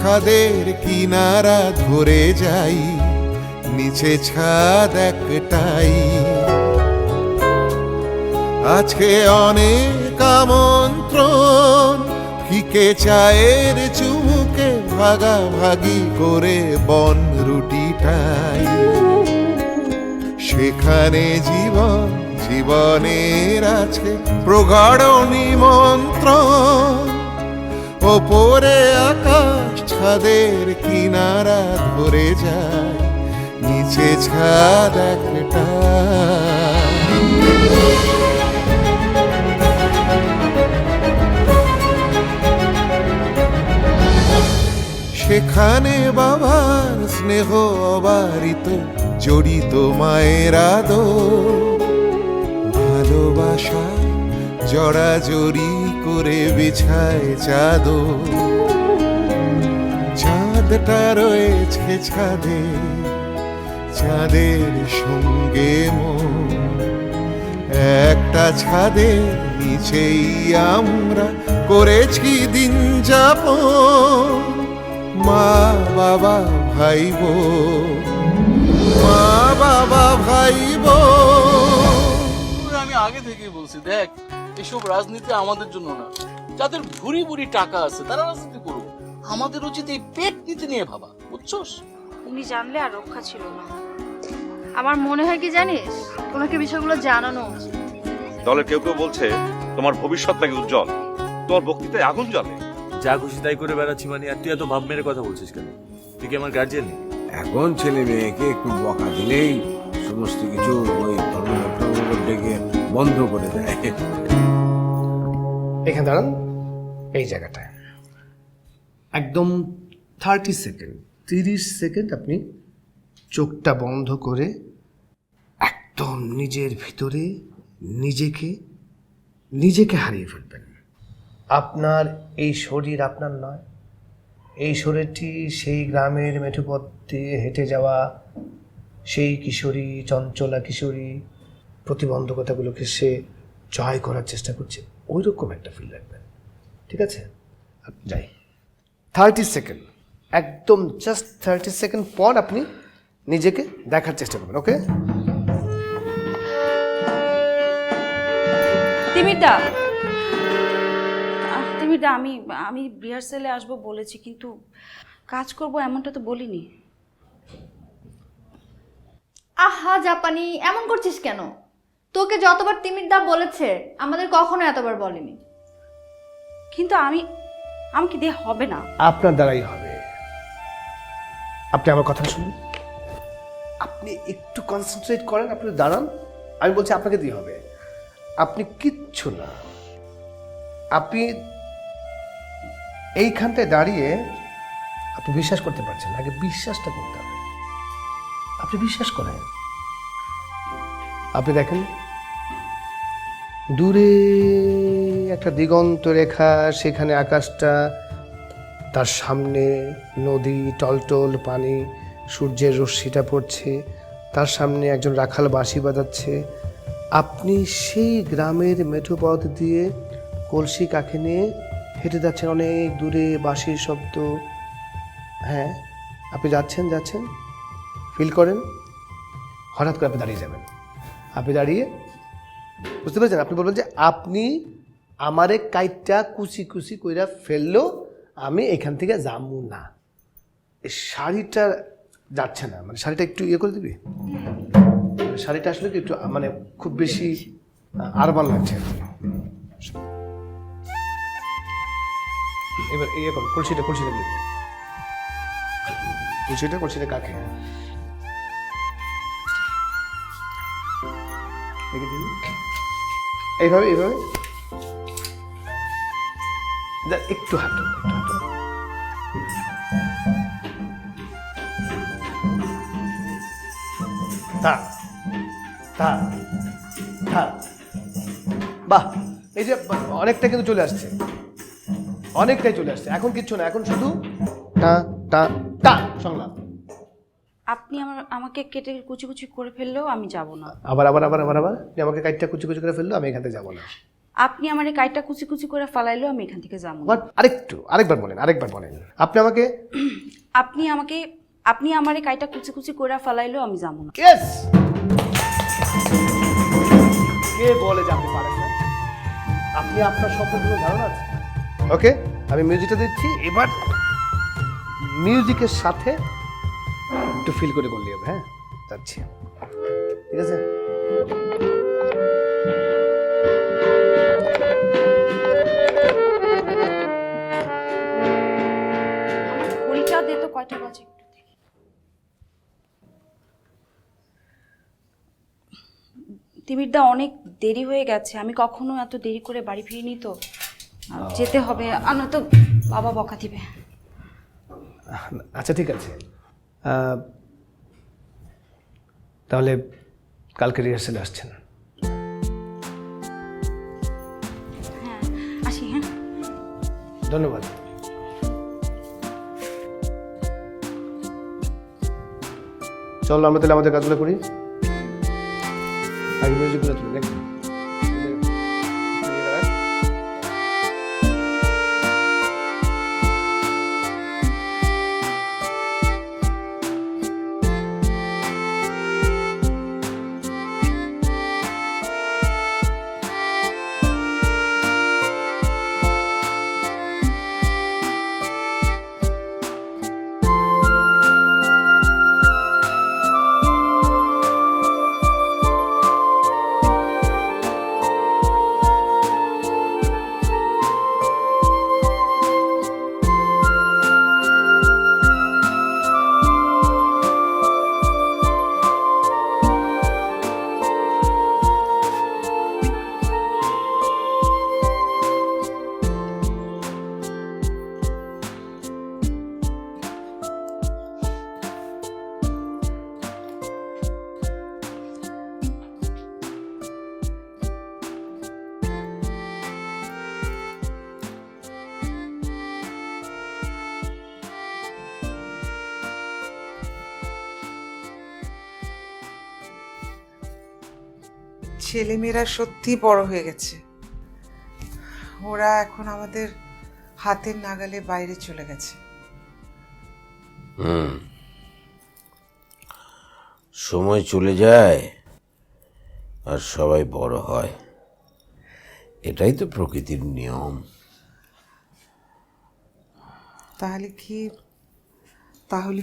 ছাদের কিনারা ধরে যাই, নিচে ছাদ একটাই। আজকে অনেক আমন্ত্রণ, ফিকে চায়ের চুমুকে ভাগাভাগি করে বন রুটিটাই। সেখানে জীবন, জীবনের আছে প্রগাঢ় নিমন্ত্রণ। ওপরে আকাশ ছাদের কিনারা ধরে যায়, নিচে ছাদ একটা। সেখানে বাবার স্নেহ অবারিত, জড়িত মায়ের আদর। ভালোবাসা জড়াজড়ি করে বিছায় চাদর। চাঁদটা রয়েছে ছাদে, চাঁদের সঙ্গে মন। একটা ছাদের নিচেই আমরা করেছি দিন যাপন। মা বাবা ভাই বোন, মা বাবা ভাই বোন। আমি আগে থেকেই বলছি, দেখ এসব রাজনীতি আমাদের জন্য না। যাদের ভুরি ভুরি টাকা আছে তারা রাজনীতি করুক, আমাদের উচিত এই পেট নীতি নিয়ে ভাবা, বুঝছস? উনি জানলে আর রক্ষা ছিল না। আমার মনে হয় কি জানিস, ওনাকে বিষয়গুলো জানানো উচিত। দলের কেউ কেউ বলছে তোমার ভবিষ্যৎ নাকি উজ্জ্বল, তোমার বক্তৃতায় আগুন জ্বলে। যা খুশি তাই করে বেড়াচ্ছি মানে, আর তুই এত ভাব মেরে কথা বলছিস কেন? তুই কি আমার গার্জিয়ান নেই? এখন ছেলে মেয়েকে একটু বকা দিলেই সমস্ত কিছু ওই ধর্মঘট ডেকে বন্ধ করে দেয়। এখানে দাঁড়ান, এই জায়গাটায় একদম 30 সেকেন্ড, 30 সেকেন্ড আপনি চোখটা বন্ধ করে একদম নিজের ভিতরে নিজেকে নিজেকে হারিয়ে ফেলবেন। আপনার এই শরীর আপনার নয়, এই শরীরটি সেই গ্রামের মেঠোপথ দিয়ে হেঁটে যাওয়া সেই কিশোরী, চঞ্চলা কিশোরী, প্রতিবন্ধকতাগুলোকে সে জয় করার চেষ্টা করছে, ওই রকম একটা ফিল রাখবেন। ঠিক আছে, যাই। 30 সেকেন্ড, একদম জাস্ট 30 সেকেন্ড পর আপনি নিজেকে দেখার চেষ্টা করবেন। ওকে? তিমিরদা, তিমিরদা, আমি রিহার্সালে আসবো বলেছি, কিন্তু কাজ করব এমনটা তো বলিনি। আহা জাপানি, এমন করছিস কেন? তোকে যতবার তিমিরদা বলেছে, আমাদের কখনো এতবার বলেনি। কিন্তু আমাকে দিয়ে হবে না। আপনার দ্বারাই হবে। আপনি আমার কথা শুনুন, আপনি একটু কনসেন্ট্রেট করেন, আপনি দাঁড়ান। আমি বলছি আপনাকে দিয়ে হবে, আপনি কিচ্ছু না। আপনি এইখানটায় দাঁড়িয়ে আপনি বিশ্বাস করতে পারছেন না, আগে বিশ্বাসটা করতে হবে। আপনি বিশ্বাস করেন, আপনি দেখেন দূরে একটা দিগন্ত রেখা, সেখানে আকাশটা, তার সামনে নদী, টলটল পানি, সূর্যের রশ্মিটা পড়ছে, তার সামনে একজন রাখাল বাঁশি বাজাচ্ছে। আপনি সেই গ্রামের মেঠোপথ দিয়ে কলসি কাঁখে নিয়ে হেঁটে যাচ্ছেন, অনেক দূরে বাঁশির শব্দ। হ্যাঁ, আপনি যাচ্ছেন যাচ্ছেন, ফিল করেন, হঠাৎ করে আপনি দাঁড়িয়ে যাবেন। আপনি দাঁড়িয়ে বুঝতে পেরেছেন, আপনি বলবেন যে আপনি আমারে কাইটটা কুচি কুচি কইরা ফেললো, আমি এখান থেকে যাবো না। এই শাড়িটা যাচ্ছে না, মানে শাড়িটা একটু ইয়ে করে দিবি। শাড়িটা আসলে কি একটু মানে খুব বেশি আরবান লাগছে। এবার ইয়ে করো, কলসিটা দিবি, কলসিটা কাকে দেখে দিবি, এইভাবে একটু হাঁটো, বাহ, এই যে অনেকটা কিন্তু চলে আসছে, অনেকটাই চলে আসছে। এখন কিচ্ছু না, এখন শুধু টা টা টা সংলাপ। আপনি আমাকে কেটে কুচি কুচি করে ফেললেও আমি যাব না। আবার আমাকে কাইটটা কুচি কুচি করে ফেললো, আমি এখান থেকে যাবো না। আপনি আমার এই কাইটা কুচি কুচি করে ফালাইলেও আমি এখান থেকে যাবো না। What? আরেকবার বলেন আপনি আমাকে আপনি আমার এই কাইটা কুচি কুচি করে ফালাইলেও আমি যাবো না। ইয়েস কে বলে যে আপনি পারেন না? আপনি আপনার সম্পর্কে ধারণা আছে? ওকে, আমি মিউজিকটা দিচ্ছি, এবার মিউজিকের সাথে একটু ফিল করে করলে হবে। হ্যাঁ, যাচ্ছি, ঠিক আছে? ঘড়িটা দে তো, কয়টা বাজে একটু দেখি। তিমিরদা, অনেক দেরি হয়ে গেছে, আমি কখনো এত দেরি করে বাড়ি ফিরিনি তো, যেতে হবে, আর নয়তো বাবা বকা দিবে। আচ্ছা ঠিক আছে, তাহলে কালকে রিহার্সেল আসছেন? হ্যাঁ, আসি। হ্যাঁ, ধন্যবাদ। চলো আমরা তাহলে আমাদের কাজগুলো করি, আগে মিউজিকগুলো তুলি নাকি? ছেলেমেয়েরা সত্যি বড় হয়ে গেছে, ওরা এখন আমাদের হাতের নাগালে বাইরে চলে গেছে। সময় চলে যায় আর সবাই বড় হয়, এটাই তো প্রকৃতির নিয়ম। তাহলে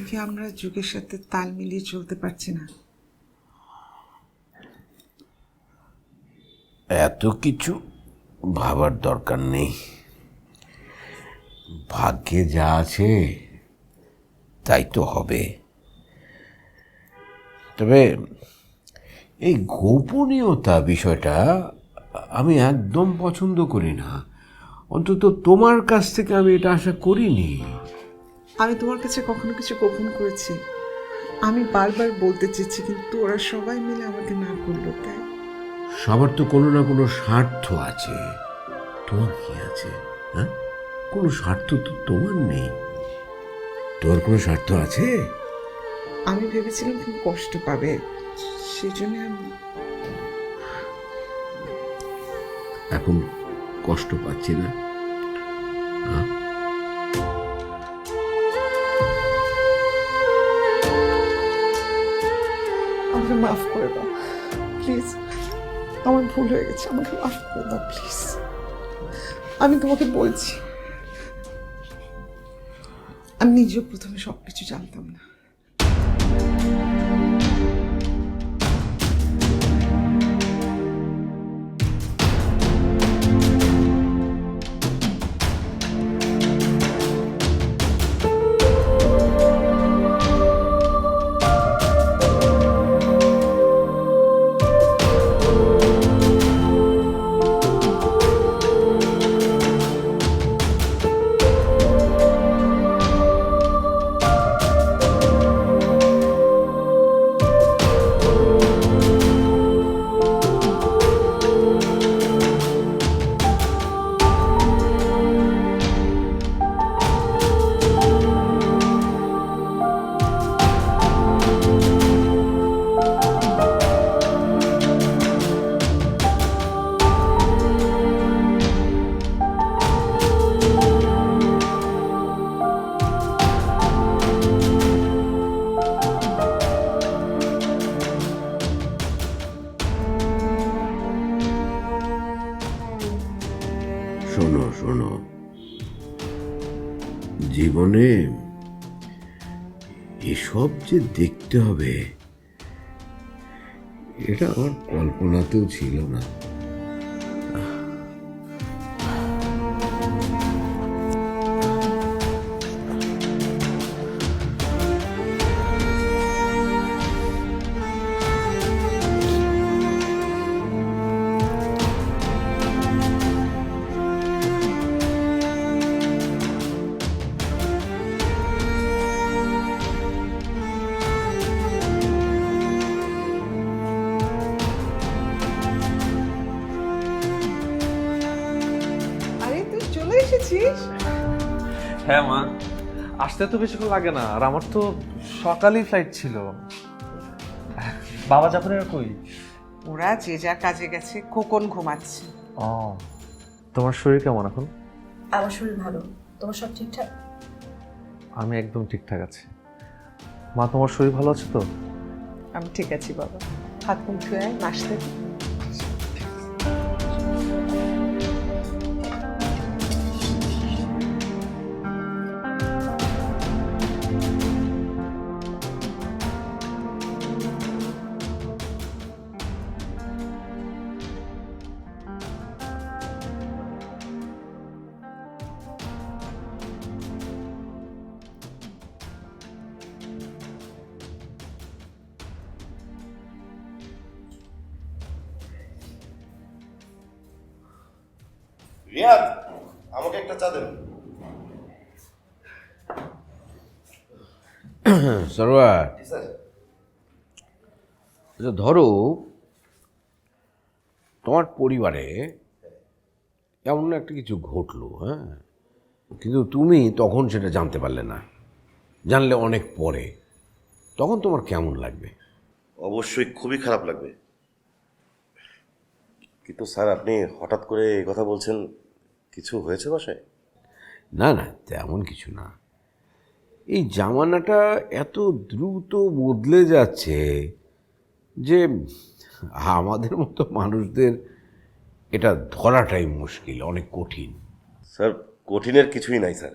কি আমরা যুগের সাথে তাল মিলিয়ে চলতে পারছি না? এত কিছু ভাবার দরকার নেই, ভাগ্যে যা আছে তাই তো হবে। তবে এই গোপনীয়তা বিষয়টা আমি একদম পছন্দ করি না, অন্তত তোমার কাছ থেকে আমি এটা আশা করিনি। আমি তোমার কাছে কখনো কিছু গোপন করেছি? আমি বারবার বলতে চেয়েছি, কিন্তু ওরা সবাই মিলে আমাকে না করলো। তাই সবার তো কোনো না কোনো স্বার্থ আছে, তোমার কি আছে? হ্যাঁ, কোনো স্বার্থ তো তোমার নেই। তোমার কোনো স্বার্থ আছে? আমি ভেবেছিলাম খুব কষ্ট পাবে, সেই জন্য এখন কষ্ট পাচ্ছি না। আমাকে মাফ করে দাও প্লিজ, আমার ভুল হয়ে গেছে, আমাকে মাফ করে দাও প্লিজ। আমি তোমাকে বলছি, আমি নিজেও প্রথমে সবকিছু জানতাম না। শোনো, জীবনে এসব যে দেখতে হবে এটা আমার কল্পনাতেও ছিল না। আরে তুই চলে এসেছিস? হ্যাঁ মা, আসতে তো বেশিক্ষণ লাগে না, আর আমার তো সকালেই ফ্লাইট ছিল। বাবা জাফরের কই? ওরা যে যার কাজে গেছে, খোকন ঘুমাচ্ছে। ও, তোমার শরীর কেমন এখন? আমার শরীর ভালো, তোমার সব ঠিকঠাক? আমি একদম ঠিকঠাক আছি। মা, তোমার শরীর ভালো আছে তো? আমি ঠিক আছি বাবা, হাত মুখ ধুয়ে নাচতে। রিয়াদ, আমাকে একটা চা দেন। সরোয়ার, আচ্ছা ধরো তোমার পরিবারে এমন একটা কিছু ঘটলো, হ্যাঁ, কিন্তু তুমি তখন সেটা জানতে পারলে না, জানলে অনেক পরে, তখন তোমার কেমন লাগবে? অবশ্যই খুবই খারাপ লাগবে, কিন্তু স্যার আপনি হঠাৎ করে এই কথা বলছেন, কিছু হয়েছে বাসায়? না না, তেমন কিছু না। এই জামানাটা এত দ্রুত বদলে যাচ্ছে যে আমাদের মতো মানুষদের এটা ধরাটাই মুশকিল, অনেক কঠিন। স্যার কঠিনের কিছুই নাই স্যার,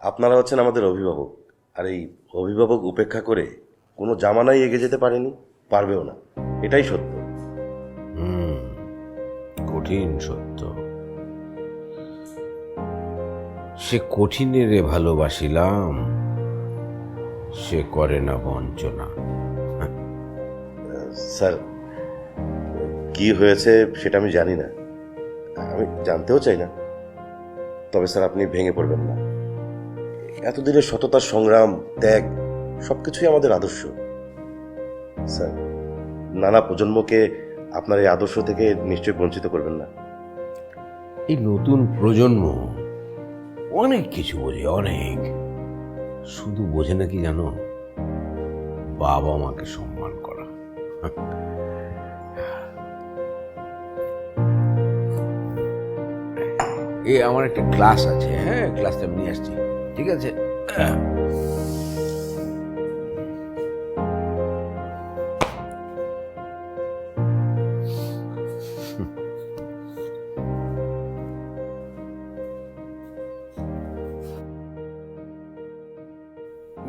আপনারা হচ্ছেন আমাদের অভিভাবক, আর এই অভিভাবক উপেক্ষা করে কোনো জামানায় এগিয়ে যেতে পারেনি, পারবেও না, এটাই সত্য। কঠিন সত্য। সে কঠিনেরে ভালোবাসিলাম, সে করে না বঞ্চনা। স্যার কি হয়েছে সেটা আমি জানি না, আমি জানতেও চাই না, তবে স্যার আপনি ভেঙে পড়বেন না। এতদিনের সততার সংগ্রাম, ত্যাগ সবকিছুই আমাদের আদর্শ স্যার। নানা প্রজন্মকে আপনার এই আদর্শ থেকে নিশ্চয়ই বঞ্চিত করবেন না। এই নতুন প্রজন্ম অনেক কিছু বোঝে, অনেক, শুধু বোঝে না কি জানো, বাবা মাকে সম্মান করা। আমার একটা ক্লাস আছে, হ্যাঁ, ক্লাসটা আমি নিয়ে আসছি, ঠিক আছে?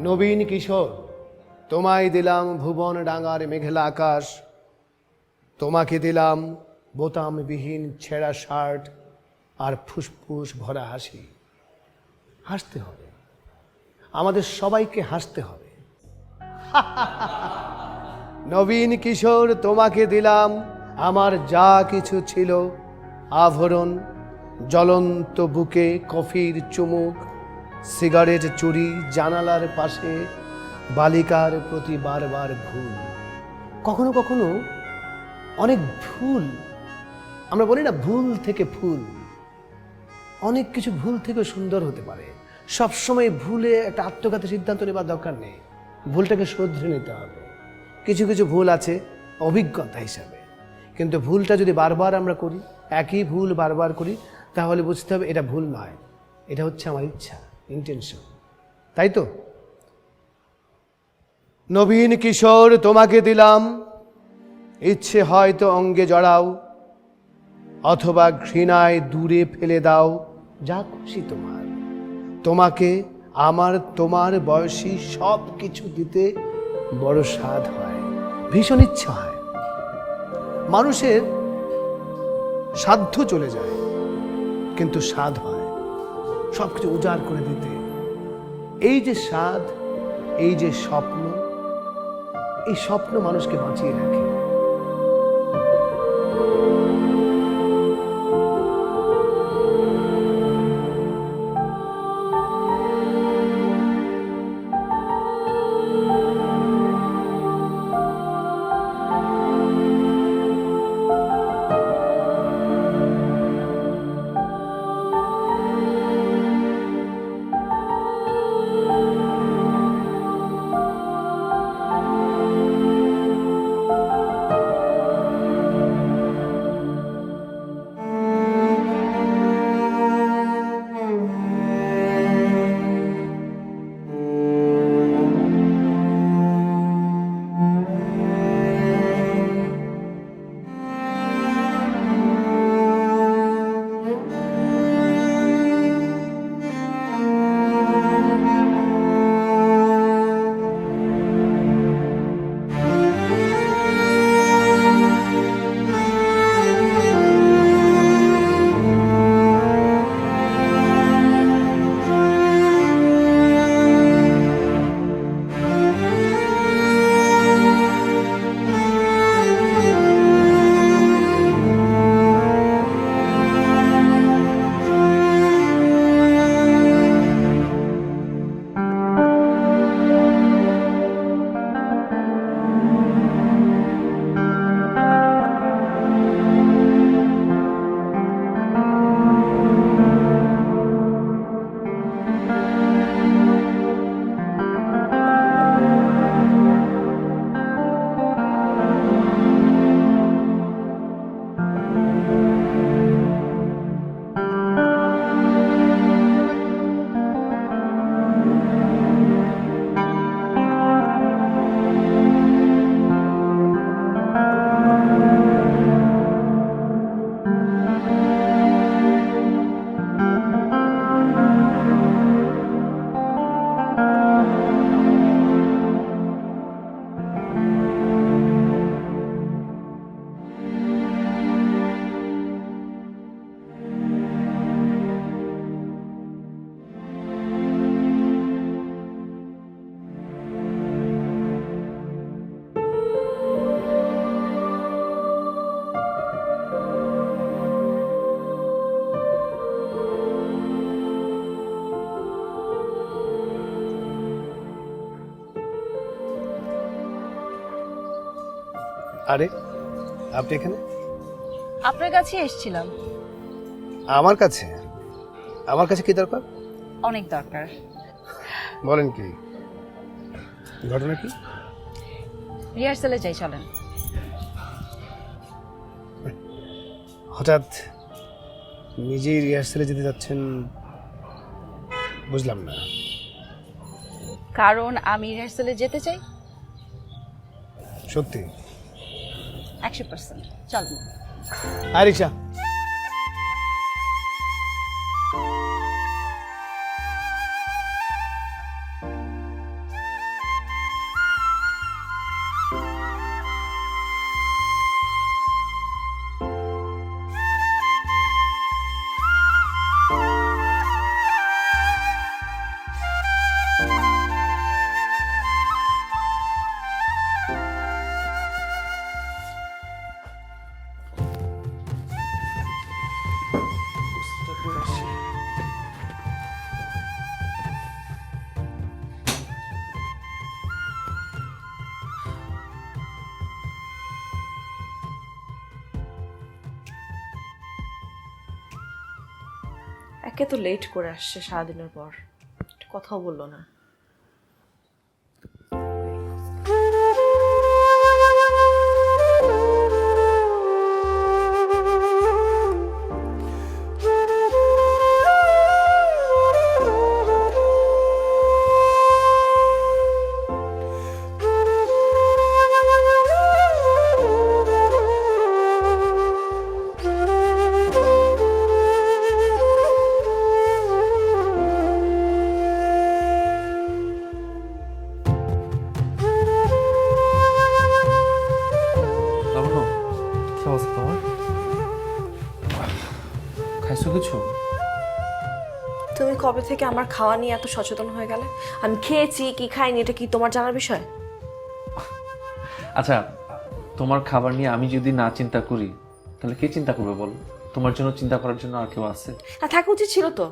নবীন কিশোর, তোমায় দিলাম ভুবন ডাঙার মেঘলা আকাশ, তোমাকে দিলাম বোতামবিহীন ছেঁড়া শার্ট আর ফুসফুস ভরা হাসি। হাসতে হবে, আমাদের সবাইকে হাসতে হবে। নবীন কিশোর, তোমাকে দিলাম আমার যা কিছু ছিল, আভরণ, জ্বলন্ত বুকে কফির চুমুক, সিগারেট চুরি, জানালার পাশে বালিকার প্রতি বারবার ভুল। কখনো কখনো অনেক ভুল, আমরা বলি না ভুল থেকে ফুল, অনেক কিছু ভুল থেকে সুন্দর হতে পারে। সবসময় ভুলে একটা আত্মঘাতী সিদ্ধান্ত নেবার দরকার নেই, ভুলটাকে শুধরে নিতে হবে। কিছু কিছু ভুল আছে অভিজ্ঞতা হিসাবে, কিন্তু ভুলটা যদি বারবার আমরা করি, একই ভুল বারবার করি, তাহলে বুঝতে হবে এটা ভুল নয়, এটা হচ্ছে আমার ইচ্ছা, ইন্টেনশন, তাই তো? নবীন কিশোর, তোমাকে দিলাম ইচ্ছে হয়তো অঙ্গে জড়াও, অথবা ঘৃণায় দূরে ফেলে দাও, যা খুশি তোমার। তোমাকে আমার তোমার বয়সী সব কিছু দিতে বড় স্বাদ হয়, ভীষণ ইচ্ছা হয়। মানুষের সাধ্য চলে যায়, কিন্তু স্বাদ হয় সবকিছু উজাড় করে দিতে। এই যে স্বাদ, এই যে স্বপ্ন, এই স্বপ্ন মানুষকে বাঁচিয়ে রাখে। আরে আপনি এখানে? আপনার কাছে এসেছিলাম। আমার কাছে? আমার কাছে কি দরকার? অনেক দরকার। বলেন কি, ঘটনা কি? রিহার্সালে যাই, চলেন। হঠাৎ নিজেই রিহার্সালে যেতে যাচ্ছেন, বুঝলাম না। কারণ আমি রিহার্সালে যেতে চাই। সত্যি? 100%। চলেন। হ্যাঁ, রিক্সা। একে তো লেট করে আসছে সারাদিনের পর, কথাও বললো না। তুমি কবে থেকে আমার খাওয়া নিয়ে এত সচেতন হয়ে গেলে? আমি খেয়েছি কি খাইনি এটা কি তোমার জানার বিষয়? আচ্ছা, তোমার খাবার নিয়ে আমি যদি না চিন্তা করি তাহলে কে চিন্তা করবে বলো? তোমার জন্য চিন্তা করার জন্য আর কেউ আছে? হ্যাঁ, থাকা উচিত ছিল তো।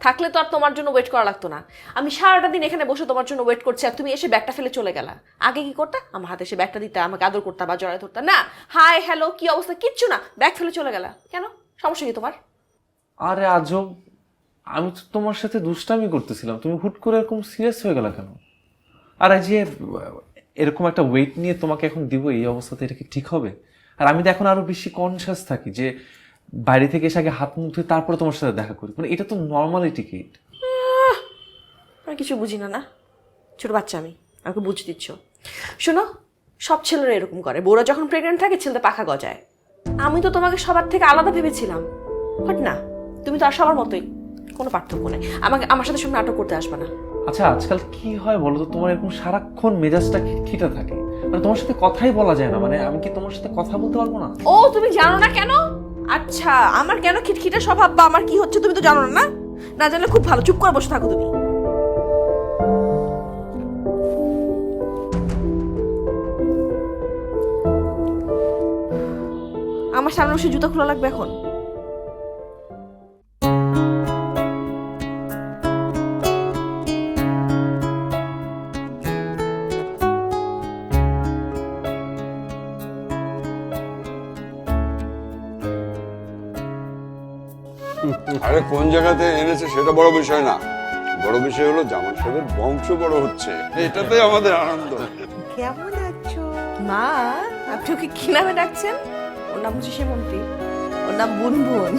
থাকলে তো আর তোমার জন্য ওয়েট করা লাগতো না। আমি সারাটা দিন এখানে বসে তোমার জন্য ওয়েট করছি আর তুমি এসে ব্যাগটা ফেলে চলে গেলা। আগে কি করতে? আমার হাতে এসে ব্যাগটা দিতে, আমাকে আদর করতে বা জড়ায় ধরতে। না, হাই হ্যালো কি অবস্থা কিচ্ছু না, ব্যাগ ফেলে চলে গেলা। কেন? সমস্যা কি তোমার? আরে আজব, আমি তো তোমার সাথে দুষ্টামি করতেছিলাম, তুমি হুট করে এরকম সিরিয়াস হয়ে গেলা কেন? আর এই যে এরকম একটা ওয়েট নিয়ে তোমাকে এখন দিব এই অবস্থাতে, এটা কি ঠিক হবে? আর আমি তো এখন আরো বেশি কনসিয়াস থাকি যে বাইরে থেকে এসে আগে হাত মুখ ধুয়ে তারপরে তোমার সাথে দেখা করি, মানে এটা তো নর্মালি টিকিট। আমি কিছু বুঝি না, না ছোট বাচ্চা আমি, আমাকে বুঝ দিচ্ছ। শোনো, সব ছেলেরা এরকম করে, বউরা যখন প্রেগনেন্ট থাকে ছেলেদের পাখা গজায়। আমি তো তোমাকে সবার থেকে আলাদা ভেবেছিলাম, বাট না, তুমি তো আর সবার মতোই, কোনো পার্থক্য নেই। আমার সাথে সব নাটক করতে আসবে না। আচ্ছা, আজকাল কি হয় বলো তো, তোমার এরকম সারাক্ষণ মেজাজটা খিটখিটে থাকে, মানে তোমার সাথে কথাই বলা যায় না, মানে আমি কি তোমার সাথে কথা বলতে পারবো না? ও তুমি জানো না কেন? আচ্ছা, আমার কেন খিটখিটে স্বভাব বা আমার কি হচ্ছে তুমি তো জানো না? না, না জানলে খুব ভালো, চুপ করে বসে থাকো তুমি। আমার সামনে বসে জুতো খোলা লাগবে এখন? আরে কোন জায়গাতে এনেছে সেটা বড় বিষয় না, বড় বিষয় হলো জামাল সাহেবের বংশ বড় হচ্ছে, এটাতে আমাদের আনন্দ। কেমন আছো? মা, আপনি ওকে কি নামে ডাকছেন? ওর নাম হচ্ছে সেমন্তী, ওর নাম বুনবুন।